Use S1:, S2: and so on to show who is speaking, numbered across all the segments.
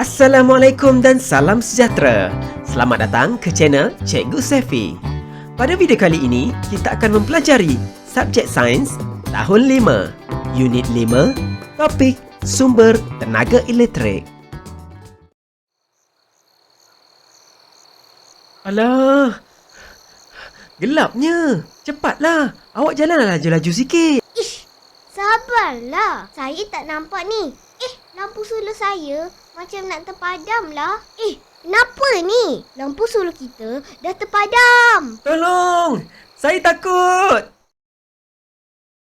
S1: Assalamualaikum dan salam sejahtera. Selamat datang ke channel Cikgu Sefi. Pada video kali ini, kita akan mempelajari subjek sains tahun 5, unit 5, topik sumber tenaga elektrik. Alah, gelapnya. Cepatlah, awak jalanlah laju-laju sikit.
S2: Ish, sabarlah. Saya tak nampak ni. Lampu solar saya macam nak terpadam lah. Kenapa ni? Lampu solar kita dah terpadam.
S1: Tolong, saya takut.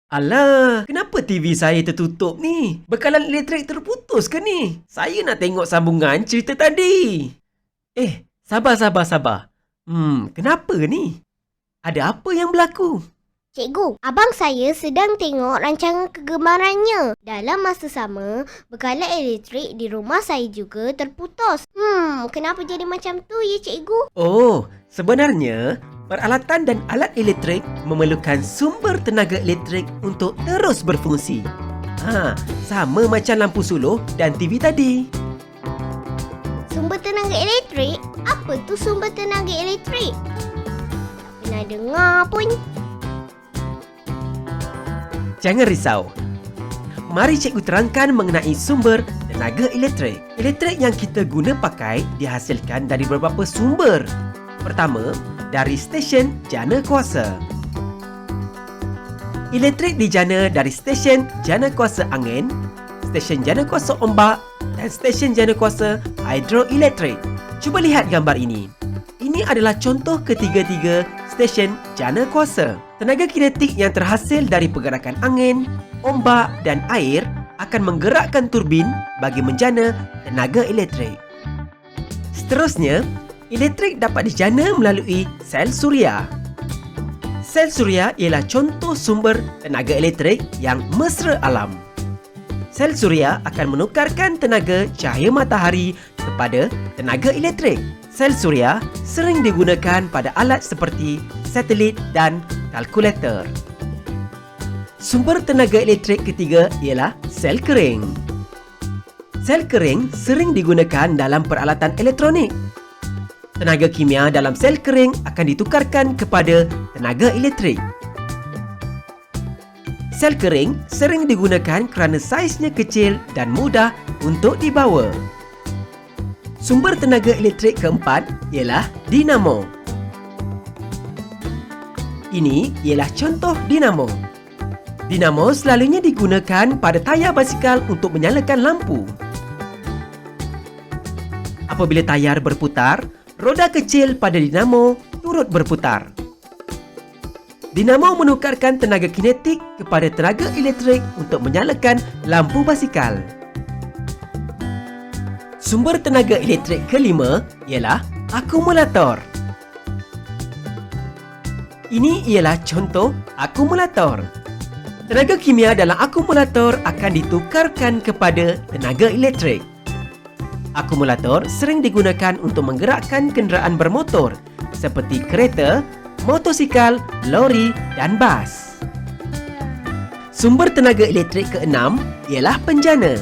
S1: Alah, kenapa TV saya tertutup ni? Bekalan elektrik terputus ke ni? Saya nak tengok sambungan cerita tadi. Sabar. Kenapa ni? Ada apa yang berlaku?
S2: Cikgu, abang saya sedang tengok rancangan kegemarannya. Dalam masa sama, bekalan elektrik di rumah saya juga terputus. Kenapa jadi macam tu ya cikgu?
S1: Oh, sebenarnya peralatan dan alat elektrik memerlukan sumber tenaga elektrik untuk terus berfungsi. Sama macam lampu suluh dan TV tadi.
S2: Sumber tenaga elektrik? Apa tu sumber tenaga elektrik? Tak pernah dengar pun.
S1: Jangan risau. Mari cikgu terangkan mengenai sumber tenaga elektrik. Elektrik yang kita guna pakai dihasilkan dari beberapa sumber. Pertama, dari stesen jana kuasa. Elektrik dijana dari stesen jana kuasa angin, stesen jana kuasa ombak dan stesen jana kuasa hidroelektrik. Cuba lihat gambar ini. Ini adalah contoh ketiga-tiga stesen jana kuasa. Tenaga kinetik yang terhasil dari pergerakan angin, ombak dan air akan menggerakkan turbin bagi menjana tenaga elektrik. Seterusnya, elektrik dapat dijana melalui sel suria. Sel suria ialah contoh sumber tenaga elektrik yang mesra alam. Sel suria akan menukarkan tenaga cahaya matahari kepada tenaga elektrik. Sel suria sering digunakan pada alat seperti satelit dan kalkulator. Sumber tenaga elektrik ketiga ialah sel kering. Sel kering sering digunakan dalam peralatan elektronik. Tenaga kimia dalam sel kering akan ditukarkan kepada tenaga elektrik. Sel kering sering digunakan kerana saiznya kecil dan mudah untuk dibawa. Sumber tenaga elektrik keempat ialah dinamo. Ini ialah contoh dinamo. Dinamo selalunya digunakan pada tayar basikal untuk menyalakan lampu. Apabila tayar berputar, roda kecil pada dinamo turut berputar. Dinamo menukarkan tenaga kinetik kepada tenaga elektrik untuk menyalakan lampu basikal. Sumber tenaga elektrik kelima ialah akumulator. Ini ialah contoh akumulator. Tenaga kimia dalam akumulator akan ditukarkan kepada tenaga elektrik. Akumulator sering digunakan untuk menggerakkan kenderaan bermotor seperti kereta, motosikal, lori dan bas. Sumber tenaga elektrik keenam ialah penjana.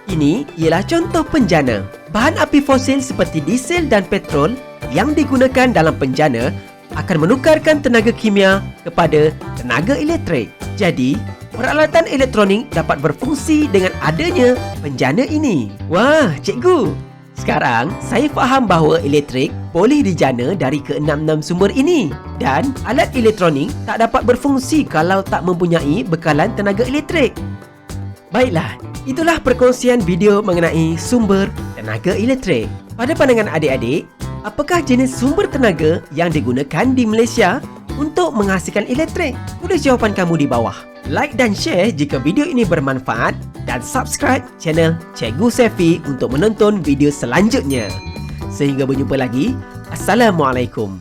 S1: Ini ialah contoh penjana. Bahan api fosil seperti diesel dan petrol yang digunakan dalam penjana akan menukarkan tenaga kimia kepada tenaga elektrik. Jadi, peralatan elektronik dapat berfungsi dengan adanya penjana ini. Wah, cikgu! Sekarang, saya faham bahawa elektrik boleh dijana dari ke-6 sumber ini. Dan alat elektronik tak dapat berfungsi kalau tak mempunyai bekalan tenaga elektrik. Baiklah, itulah perkongsian video mengenai sumber tenaga elektrik. Pada pandangan adik-adik, apakah jenis sumber tenaga yang digunakan di Malaysia untuk menghasilkan elektrik? Tulis jawapan kamu di bawah. Like dan share jika video ini bermanfaat dan subscribe channel Cikgu Sefi untuk menonton video selanjutnya. Sehingga berjumpa lagi. Assalamualaikum.